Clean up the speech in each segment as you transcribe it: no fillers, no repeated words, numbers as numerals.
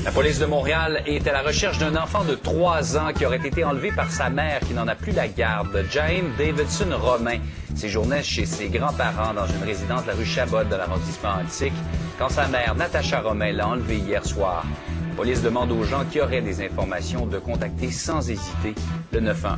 La police de Montréal est à la recherche d'un enfant de 3 ans qui aurait été enlevé par sa mère qui n'en a plus la garde. James Davidson Romain séjournait chez ses grands-parents dans une résidence de la rue Chabot de l'arrondissement Antique quand sa mère, Natacha Romain, l'a enlevé hier soir. La police demande aux gens qui auraient des informations de contacter sans hésiter le 911.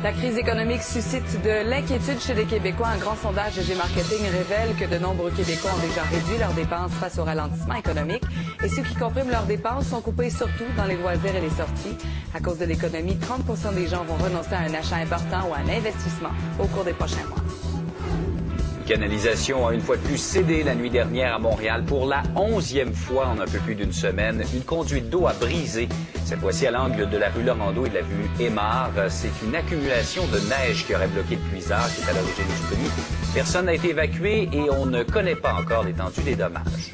La crise économique suscite de l'inquiétude chez les Québécois. Un grand sondage de G-Marketing révèle que de nombreux Québécois ont déjà réduit leurs dépenses face au ralentissement économique. Et ceux qui compriment leurs dépenses sont coupés surtout dans les loisirs et les sorties. À cause de l'économie, 30 des gens vont renoncer à un achat important ou à un investissement au cours des prochains mois. Une canalisation a une fois de plus cédé la nuit dernière à Montréal. Pour la 11e fois en un peu plus d'une semaine, une conduite d'eau a brisé. Cette fois-ci à l'angle de la rue Laurando et de la rue Aymar. C'est une accumulation de neige qui aurait bloqué le puisard qui est à l'origine du bris. Personne n'a été évacué et on ne connaît pas encore l'étendue des dommages.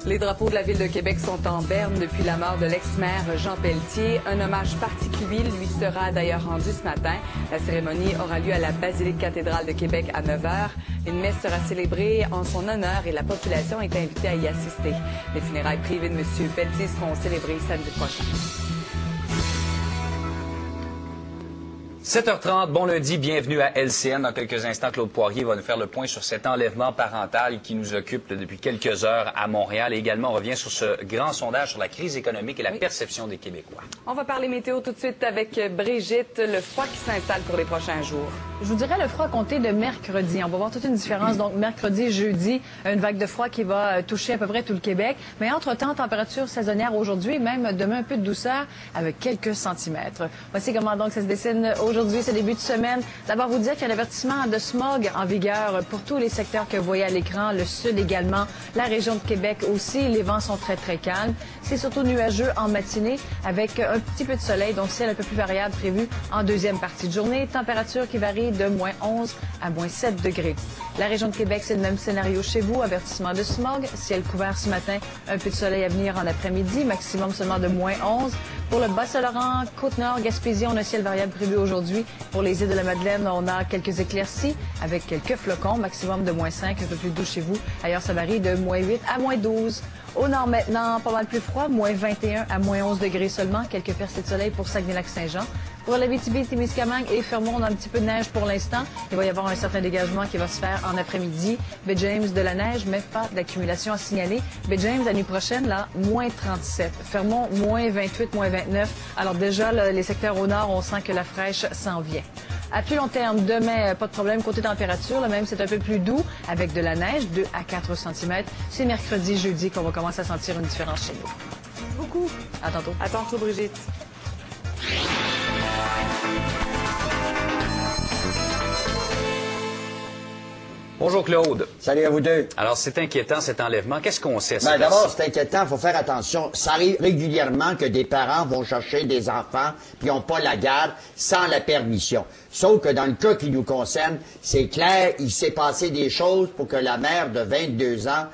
Les drapeaux de la Ville de Québec sont en berne depuis la mort de l'ex-maire Jean Pelletier. Un hommage particulier lui sera d'ailleurs rendu ce matin. La cérémonie aura lieu à la Basilique-Cathédrale de Québec à 9 h. Une messe sera célébrée en son honneur et la population est invitée à y assister. Les funérailles privées de M. Pelletier seront célébrées samedi prochain. 7h30, bon lundi, bienvenue à LCN. Dans quelques instants, Claude Poirier va nous faire le point sur cet enlèvement parental qui nous occupe depuis quelques heures à Montréal. Et également, on revient sur ce grand sondage sur la crise économique et la perception des Québécois. On va parler météo tout de suite avec Brigitte. Le froid qui s'installe pour les prochains jours. Je vous dirais le froid compté de mercredi. On va voir toute une différence. Donc, mercredi, jeudi, une vague de froid qui va toucher à peu près tout le Québec. Mais entre-temps, température saisonnière aujourd'hui, même demain, un peu de douceur avec quelques centimètres. Voici comment donc ça se dessine aujourd'hui, ce début de semaine. D'abord, vous dire qu'il y a un avertissement de smog en vigueur pour tous les secteurs que vous voyez à l'écran. Le sud également, la région de Québec aussi. Les vents sont très, très calmes. C'est surtout nuageux en matinée avec un petit peu de soleil, donc ciel un peu plus variable prévu en deuxième partie de journée. Température qui varie de moins 11 à moins 7 degrés. La région de Québec, c'est le même scénario chez vous. Avertissement de smog, ciel couvert ce matin, un peu de soleil à venir en après-midi, maximum seulement de moins 11. Pour le Bas-Saint-Laurent, Côte-Nord, Gaspésie, on a ciel variable prévu aujourd'hui. Pour les îles de la Madeleine, on a quelques éclaircies avec quelques flocons, maximum de moins 5, un peu plus doux chez vous. Ailleurs, ça varie de moins 8 à moins 12. Au nord maintenant, pas mal plus froid, moins 21 à moins 11 degrés seulement. Quelques percées de soleil pour Saguenay-Lac-Saint-Jean. Pour l'Abitibi-Témiscamingue et Fermont, on a un petit peu de neige pour l'instant. Il va y avoir un certain dégagement qui va se faire en après-midi. Baie James de la neige, mais pas d'accumulation à signaler. Baie James, la nuit prochaine, là, moins 37. Fermont, moins 28, moins 29. Alors déjà, là, les secteurs au nord, on sent que la fraîche s'en vient. À plus long terme, demain, pas de problème. Côté température, là, même c'est un peu plus doux avec de la neige, 2 à 4 cm. C'est mercredi, jeudi qu'on va commencer à sentir une différence chez nous. Merci beaucoup. À tantôt. À tantôt, Brigitte. Bonjour Claude. Salut à vous deux. Alors, c'est inquiétant cet enlèvement. Qu'est-ce qu'on sait? D'abord, c'est inquiétant, il faut faire attention. Ça arrive régulièrement que des parents vont chercher des enfants puis n'ont pas la garde sans la permission. Sauf que dans le cas qui nous concerne, c'est clair, il s'est passé des choses pour que la mère de 22 ans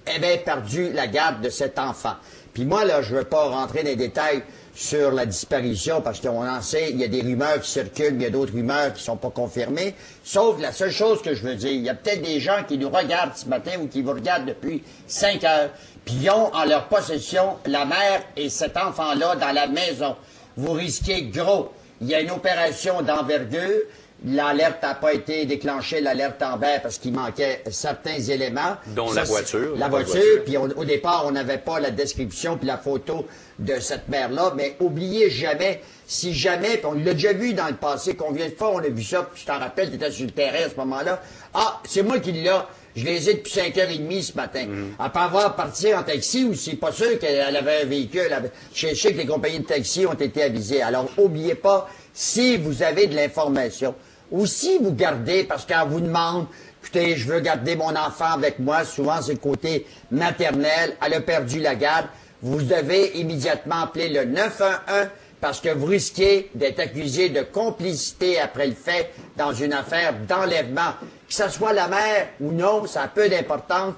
ait perdu la garde de cet enfant. Puis moi, là, je veux pas rentrer dans les détails sur la disparition, parce qu'on en sait, il y a des rumeurs qui circulent, il y a d'autres rumeurs qui sont pas confirmées. Sauf la seule chose que je veux dire, il y a peut-être des gens qui nous regardent ce matin ou qui vous regardent depuis 5 heures, puis ils ont en leur possession la mère et cet enfant-là dans la maison. Vous risquez gros. Il y a une opération d'envergure. L'alerte n'a pas été déclenchée, l'alerte Amber, parce qu'il manquait certains éléments. Dont la voiture. La voiture, puis au départ, on n'avait pas la description puis la photo de cette mère-là. Mais oubliez jamais, si jamais, puis on l'a déjà vu dans le passé, combien de fois on a vu ça, puis tu t'en rappelles, tu étais sur le terrain à ce moment-là. Ah, c'est moi qui l'ai. Je les ai depuis 5h30 ce matin. À pas avoir parti en taxi, ou c'est pas sûr qu'elle avait un véhicule. Je sais que les compagnies de taxi ont été avisées. Alors, oubliez pas, si vous avez de l'information, ou si vous gardez, parce qu'on vous demande, écoutez, je veux garder mon enfant avec moi, souvent c'est le côté maternel, elle a perdu la garde, vous devez immédiatement appeler le 911 parce que vous risquez d'être accusé de complicité après le fait dans une affaire d'enlèvement. Que ce soit la mère ou non, ça a peu d'importance.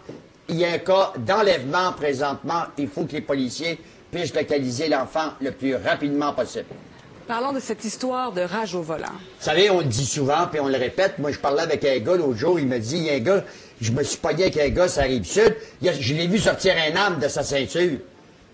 Il y a un cas d'enlèvement présentement. Il faut que les policiers puissent localiser l'enfant le plus rapidement possible. Parlons de cette histoire de rage au volant. Vous savez, on le dit souvent, puis on le répète. Moi, je parlais avec un gars l'autre jour, il me dit, il y a un gars Je me suis pogné avec un gars sur la Rive-Sud. Je l'ai vu sortir un arme de sa ceinture.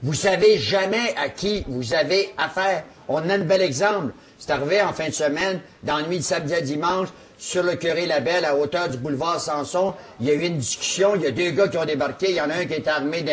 Vous savez jamais à qui vous avez affaire. On a un bel exemple. C'est arrivé en fin de semaine, dans la nuit de samedi à dimanche, sur le Curé-Labelle, à hauteur du boulevard Samson. Il y a eu une discussion. Il y a 2 gars qui ont débarqué. Il y en a un qui est armé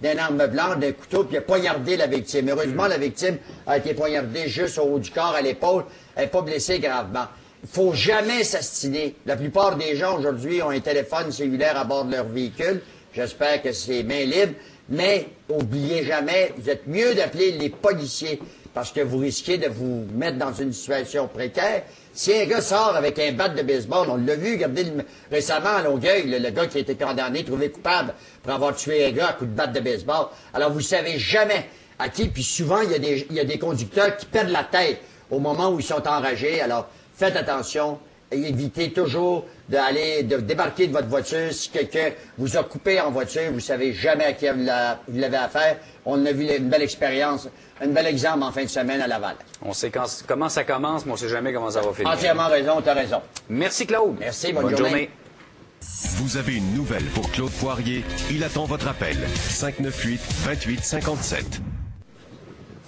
d'un arme blanche, d'un couteau, puis il a poignardé la victime. Heureusement, la victime a été poignardée juste au haut du corps, à l'épaule. Elle n'est pas blessée gravement. Il faut jamais s'astiner. La plupart des gens aujourd'hui ont un téléphone cellulaire à bord de leur véhicule. J'espère que c'est main libre. Mais oubliez jamais, vous êtes mieux d'appeler les policiers parce que vous risquez de vous mettre dans une situation précaire. Si un gars sort avec un bat de baseball, on l'a vu, regardez récemment à Longueuil, le gars qui a été condamné, trouvé coupable pour avoir tué un gars à coup de batte de baseball. Alors vous savez jamais à qui, puis souvent il y a des conducteurs qui perdent la tête au moment où ils sont enragés. Alors faites attention. Et évitez toujours de débarquer de votre voiture. Si quelqu'un vous a coupé en voiture, vous savez jamais à qui vous l'avez affaire. On a vu une belle expérience, un bel exemple en fin de semaine à Laval. On sait comment ça commence, mais on ne sait jamais comment ça va finir. Entièrement raison, tu as raison. Merci Claude. Merci, bonne journée. Vous avez une nouvelle pour Claude Poirier. Il attend votre appel. 598-2857.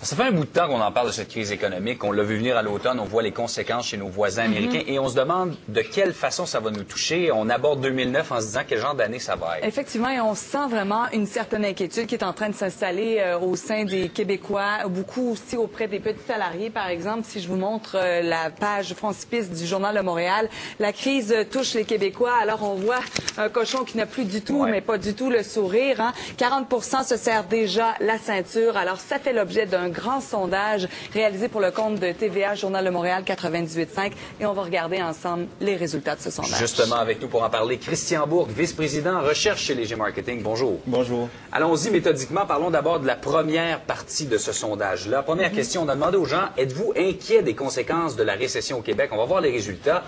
Ça fait un bout de temps qu'on en parle de cette crise économique. On l'a vu venir à l'automne, on voit les conséquences chez nos voisins américains et on se demande de quelle façon ça va nous toucher. On aborde 2009 en se disant quel genre d'année ça va être. Effectivement, et on sent vraiment une certaine inquiétude qui est en train de s'installer au sein des Québécois, beaucoup aussi auprès des petits salariés. Par exemple, si je vous montre la page frontispice du Journal de Montréal, la crise touche les Québécois. Alors on voit un cochon qui n'a plus du tout, mais pas du tout le sourire. 40% se serrent déjà la ceinture. Alors ça fait l'objet d'un grand sondage réalisé pour le compte de TVA, Journal de Montréal 98.5. Et on va regarder ensemble les résultats de ce sondage. Justement, avec nous pour en parler, Christian Bourque, vice-président recherche chez Léger Marketing. Bonjour. Bonjour. Allons-y méthodiquement. Parlons d'abord de la première partie de ce sondage-là. Première question, on a demandé aux gens, êtes-vous inquiets des conséquences de la récession au Québec? On va voir les résultats.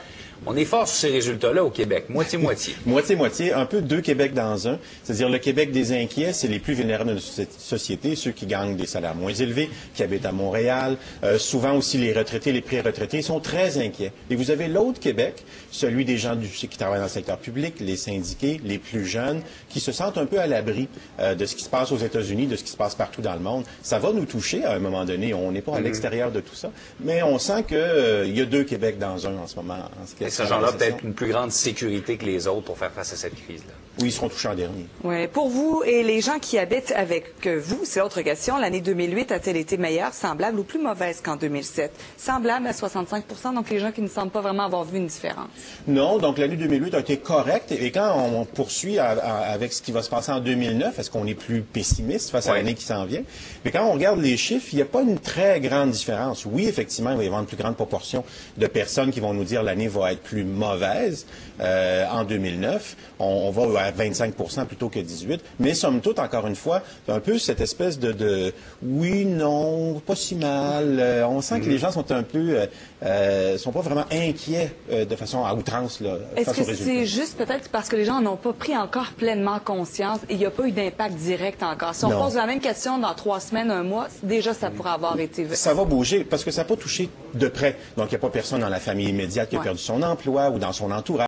On est fort sur ces résultats-là au Québec, moitié-moitié. Moitié-moitié, un peu 2 Québec dans un. C'est-à-dire le Québec des inquiets, c'est les plus vulnérables de cette société, ceux qui gagnent des salaires moins élevés, qui habitent à Montréal. Souvent aussi les retraités, les pré-retraités sont très inquiets. Et vous avez l'autre Québec, celui des gens qui travaillent dans le secteur public, les syndiqués, les plus jeunes, qui se sentent un peu à l'abri de ce qui se passe aux États-Unis, de ce qui se passe partout dans le monde. Ça va nous toucher à un moment donné. On n'est pas à l'extérieur de tout ça. Mais on sent qu'il y a 2 Québec dans un en ce moment. Et ces gens-là peut-être une plus grande sécurité que les autres pour faire face à cette crise-là. Oui, ils seront touchés en dernier. Oui. Pour vous et les gens qui habitent avec vous, c'est l'autre question. L'année 2008 a-t-elle été meilleure, semblable ou plus mauvaise qu'en 2007? Semblable à 65%, donc les gens qui ne semblent pas vraiment avoir vu une différence. Non, donc l'année 2008 a été correcte. Et quand on poursuit avec ce qui va se passer en 2009, est-ce qu'on est plus pessimiste face à l'année qui s'en vient? Mais quand on regarde les chiffres, il n'y a pas une très grande différence. Oui, effectivement, il va y avoir une plus grande proportion de personnes qui vont nous dire l'année va être plus mauvaise en 2009. On va à 25% plutôt que 18%. Mais somme toute, encore une fois, un peu cette espèce de oui, non, pas si mal. On sent que les gens sont un peu, sont pas vraiment inquiets de façon à outrance là, face aux résultats. Est-ce que c'est juste peut-être parce que les gens n'ont pas pris encore pleinement conscience et il n'y a pas eu d'impact direct encore? Si on pose la même question dans 3 semaines, 1 mois, déjà ça pourrait avoir été... Ça va bouger parce que ça n'a pas touché de près. Donc il n'y a pas personne dans la famille immédiate qui a perdu son emploi ou dans son entourage.